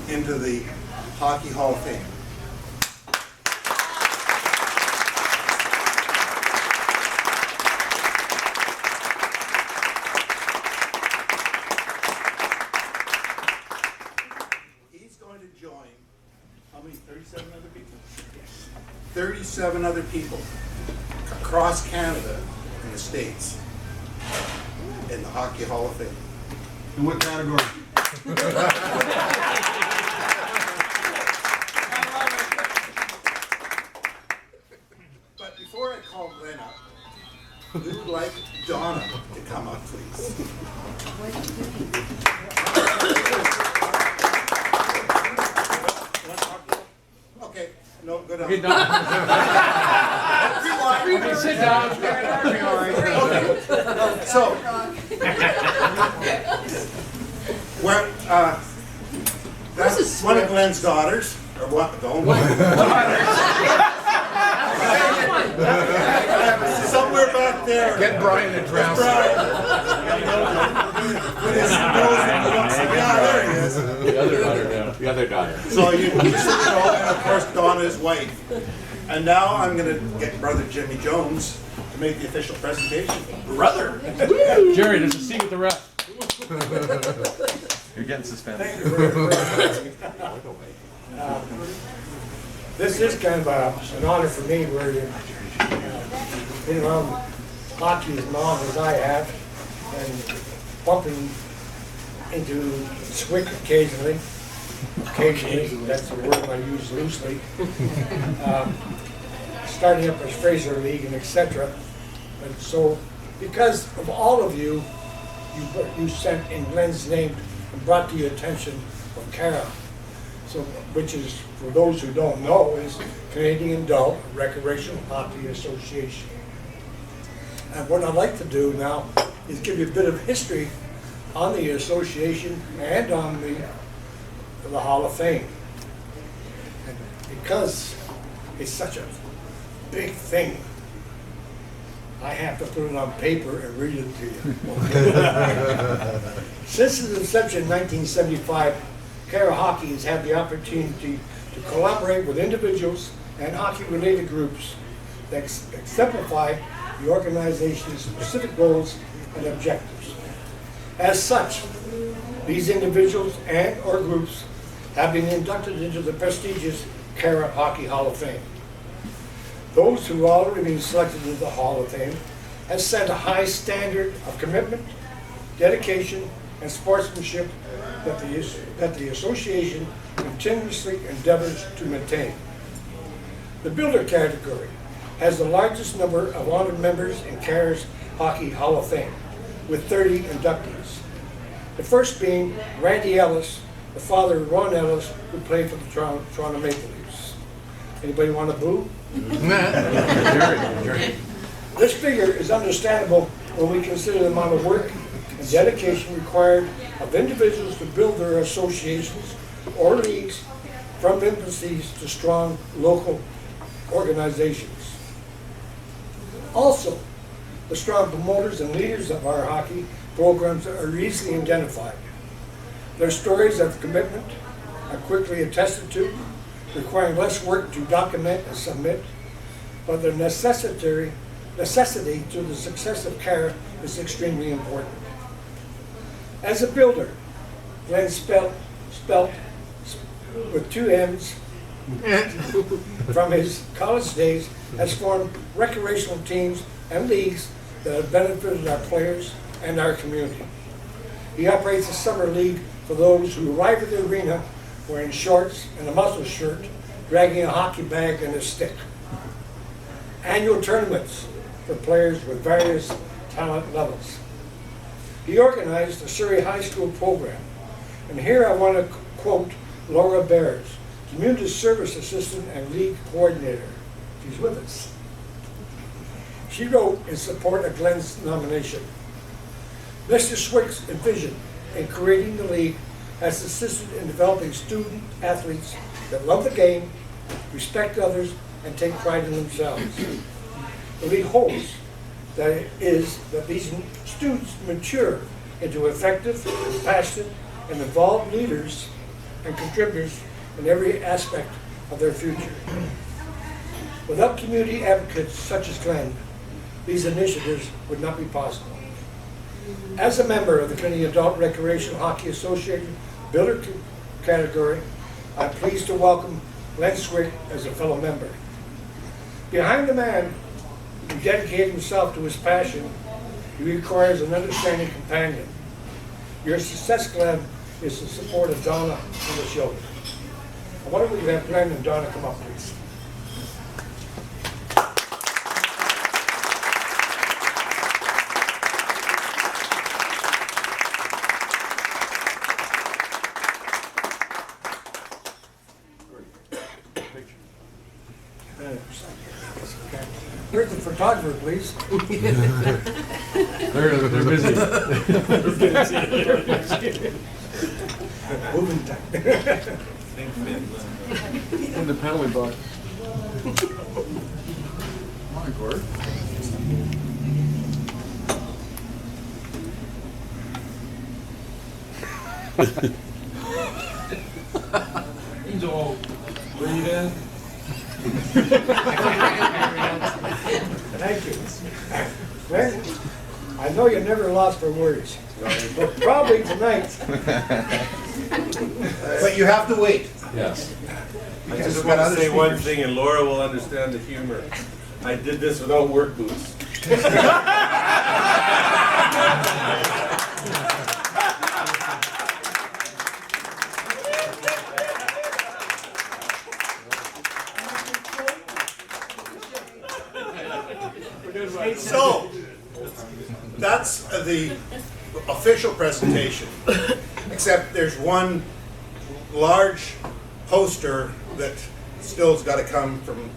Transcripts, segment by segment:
into the Hockey Hall of Fame. He's going to join, how many, 37 other people? Yes. 37 other people across Canada and the States in the Hockey Hall of Fame. In what category? But before I call Glenn up, we would like Donna to come up, please. Okay, no, good on. Okay, sit down. So, where, that's one of Glenn's daughters, or what, the only one. Somewhere back there. Get Brian to drown. Yeah, there he is. The other daughter down. The other daughter. So you know, and of course Donna's wife. And now I'm going to get Brother Jimmy Jones to make the official presentation. Brother! Jerry, there's a seat with the ref. You're getting suspended. Thank you very much. This is kind of an honor for me, where you've been around hockey as long as I have, and bumping into Zwick occasionally. Occasionally, that's the word I use loosely. Starting up as Fraser League and etc. And so, because of all of you, you sent in Glenn's name and brought to your attention of Cara. So, which is, for those who don't know, is Canadian Adult Recreational Hockey Association. And what I'd like to do now is give you a bit of history on the association and on the Hall of Fame. And because it's such a big thing, I have to put it on paper and read it to you. Since its inception in 1975, Cara Hockey has had the opportunity to collaborate with individuals and hockey-related groups that exemplify the organization's specific goals and objectives. As such, these individuals and or groups have been inducted into the prestigious Cara Hockey Hall of Fame. Those who have already been selected into the Hall of Fame have set a high standard of commitment, dedication, and sportsmanship that the association continuously endeavors to maintain. The Builder category has the largest number of honored members in Cara's Hockey Hall of Fame, with 30 inductees. The first being Randy Ellis, the father of Ron Ellis, who played for the Toronto Maple Leafs. Anybody want to boo? This figure is understandable when we consider the amount of work and dedication required of individuals to build their associations or leagues from infancies to strong local organizations. Also, the strong promoters and leaders of our hockey programs are easily identified. Their stories of commitment are quickly attested to, requiring less work to document and submit, but their necessity to the success of Cara is extremely important. As a builder, Glenn spelt with two M's from his college days has formed recreational teams and leagues that have benefited our players and our community. He operates a summer league for those who arrive at the arena wearing shorts and a muscle shirt, dragging a hockey bag and a stick. Annual tournaments for players with various talent levels. He organized the Surrey High School program, and here I want to quote Laura Bears, Community Service Assistant and League Coordinator. She's with us. She wrote in support of Glenn's nomination, Mr. Zwick's vision in creating the league has assisted in developing student athletes that love the game, respect others, and take pride in themselves. The league hopes that these students mature into effective, passionate, and involved leaders and contributors in every aspect of their future. Without community advocates such as Glenn, these initiatives would not be possible. As a member of the Canadian Adult Recreational Hockey Association Builder category, I'm pleased to welcome Glenn Zwick as a fellow member. Behind the man who dedicated himself to his passion, he requires an understanding companion. Your success, Glenn, is the support of Donna and the children. Why don't we have Glenn and Donna come up, please? Where's the photographer, please? They're busy. Moving time. In the penalty box. Come on, Gord. He's all breathe in. Thank you. Glenn, I know you're never lost for words, but probably tonight. But you have to wait. Yes. I just want to say one thing, and Laura will understand the humor. I did this without work boots. So, that's the official presentation, except there's one large poster that still's got to come from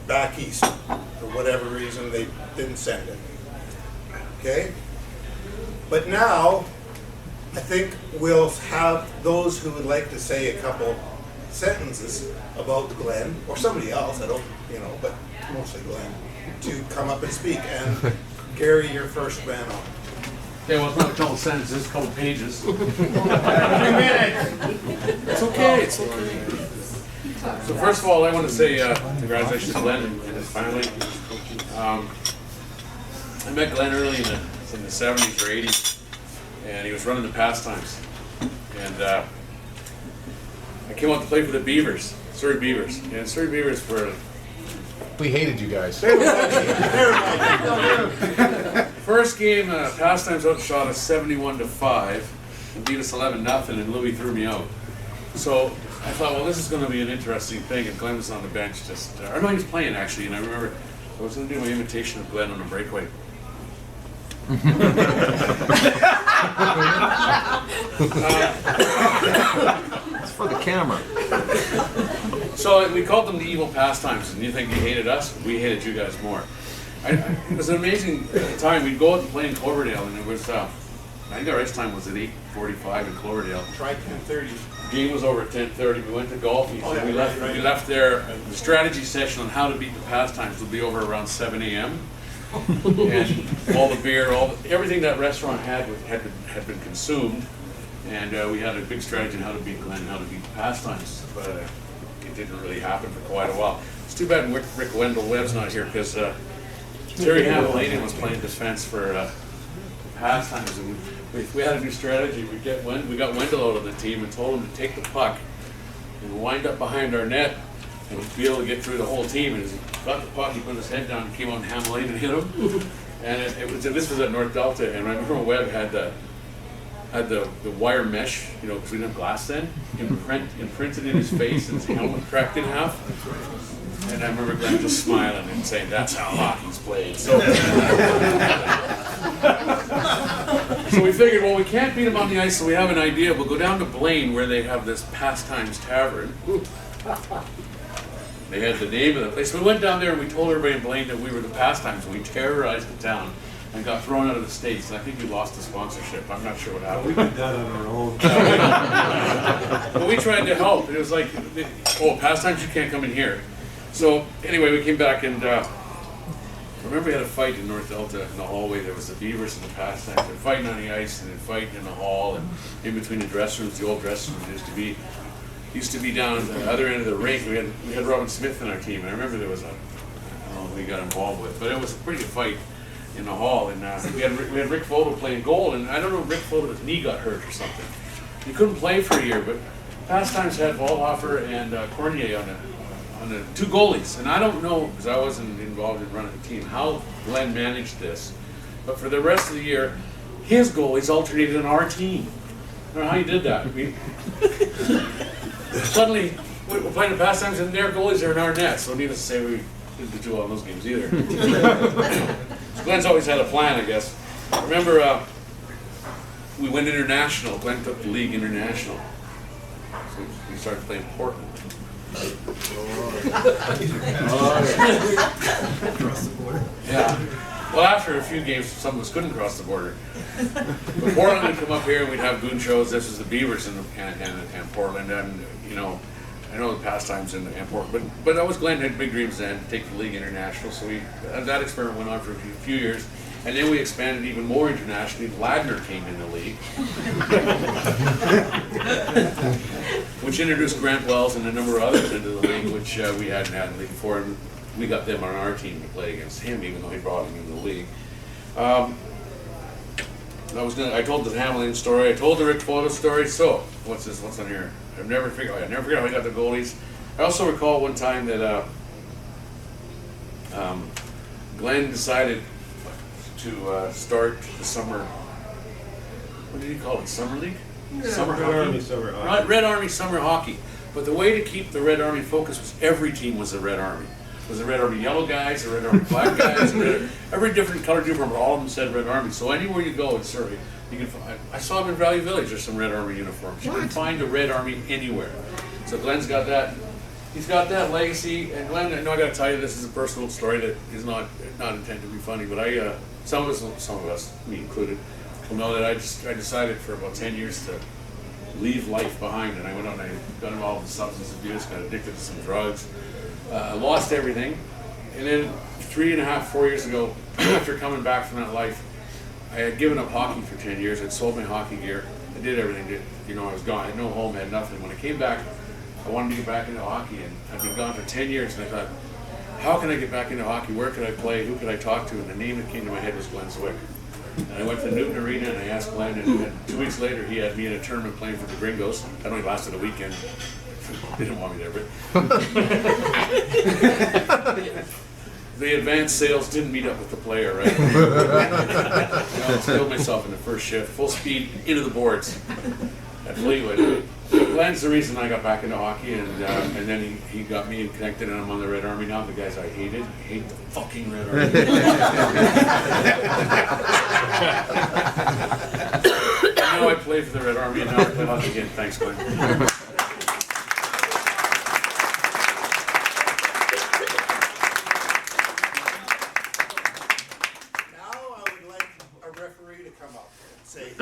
back east. For whatever reason, they didn't send it. Okay? But now, I think we'll have those who would like to say a couple sentences about Glenn, or somebody else, I don't, but mostly Glenn, to come up and speak. And Gary, you're first man on. Okay, well, it's not a couple sentences, a couple pages. 3 minutes. It's okay, it's okay. So first of all, I want to say congratulations to Glenn and his family. I met Glenn early in the 70s or 80s, and he was running the pastimes. And I came out to play for the Beavers, Surrey Beavers. And Surrey Beavers were... We hated you guys. First game, pastimes outshot us 71-5 and beat us 11-0, and Louis threw me out. So I thought, well, this is going to be an interesting thing. And Glenn was on the bench, or no, he was playing actually. And I remember I was going to do my imitation of Glenn on a breakaway. It's for the camera. So we called them the evil pastimes, and you think you hated us? We hated you guys more. It was an amazing time. We'd go out and play in Cloverdale, and it was, I think our ice time was at 8:45 in Cloverdale. Try 10:30. Game was over at 10:30. We went to golf. We left there. The strategy session on how to beat the pastimes would be over around 7 a.m. And all the beer, everything that restaurant had been consumed, and we had a big strategy on how to beat Glenn, how to beat the pastimes. But it didn't really happen for quite a while. It's too bad Rick Wendell-Webb's not here, because Terry Hamilanian was playing defense for pastimes, and we had a new strategy. We got Wendell out on the team and told him to take the puck and wind up behind our net and be able to get through the whole team. And as he got the puck, he put his head down and came out and Hamilanian and hit him. And this was at North Delta, and I remember Webb had the wire mesh, because we didn't have glass then, imprinted in his face, and his helmet cracked in half. And I remember Glenn just smiling and saying, "That's how hockey's played." So we figured, well, we can't beat them on the ice, so we have an idea. We'll go down to Blaine, where they have this Pastimes Tavern. They had the name of the place. We went down there and we told everybody in Blaine that we were the Pastimes, and we terrorized the town and got thrown out of the States. And I think we lost the sponsorship. I'm not sure what happened. We did that on our own. But we tried to help. It was like, oh, Pastimes, you can't come in here. So anyway, we came back, and I remember we had a fight in North Delta in the hallway. There was the Beavers and the Pastimes. They're fighting on the ice and then fighting in the hall and in between the dressing rooms. The old dressing room used to be down at the other end of the rink. We had Robin Smith in our team, and I remember there was I don't know who we got involved with, but it was a pretty good fight in the hall. And we had Rick Foto playing goal, and I don't know if Rick Foto's knee got hurt or something. He couldn't play for a year, but Pastimes had Wallhofer and Cornier on the two goalies, and I don't know, because I wasn't involved in running the team, how Glenn managed this. But for the rest of the year, his goalies alternated on our team. I don't know how he did that. Suddenly, we're playing the Pastimes, and their goalies are in our net, so needless to say, we didn't do well in those games either. So Glenn's always had a plan, I guess. I remember we went international. Glenn took the league international. So we started playing Portland. Yeah. Well, after a few games, some of us couldn't cross the border. But Portland would come up here, and we'd have goon shows. This was the Beavers and Portland, and you know, I know the Pastimes and Portland. But I was Glenn had big dreams then to take the league international. So that experiment went on for a few years. And then we expanded even more internationally. Ladner came in the league, which introduced Grant Wells and a number of others into the league, which we hadn't had in the league before. And we got them on our team to play against him, even though he brought him into the league. I told the Hamlin story. I told the Rick Foto story. So what's this? What's on here? I never forget how I got the goalies. I also recall one time that Glenn decided to start the summer. What did he call it? Summer league? Yeah, Summer Red hockey? Army summer hockey. Red Army summer hockey. But the way to keep the Red Army focused was every team was the Red Army. It was the Red Army yellow guys, the Red Army black guys, every different colored uniform, but all of them said Red Army. So anywhere you go in Surrey, you can find. I saw them in Valley Village. There's some Red Army uniforms. You can find a Red Army anywhere. So Glenn's got that. He's got that legacy. And Glenn, I know I got to tell you, this is a personal story that is not intended to be funny, but some of us, me included, will know that I decided for about 10 years to leave life behind, and I went on and I got involved in substance abuse, got addicted to some drugs, lost everything, and then 4 years ago, after coming back from that life, I had given up hockey for 10 years. I'd sold my hockey gear. I did everything. I was gone. I had no home, had nothing. When I came back, I wanted to get back into hockey, and I'd been gone for 10 years, and I thought, how can I get back into hockey? Where could I play? Who could I talk to? And the name that came to my head was Glenn Zwick. And I went to Newton Arena and I asked Glenn, and 2 weeks later he had me in a tournament playing for the Gringos. That only lasted a weekend. They didn't want me there, but the advanced sales didn't meet up with the player, right? I killed myself in the first shift, full speed into the boards at Fleetwood. Glenn's the reason I got back into hockey, and then he got me connected, and I'm on the Red Army now. The guys I hate the fucking Red Army. Now I play for the Red Army, and now I play hockey again. Thanks, Glenn. Now I would like a referee to come up and say,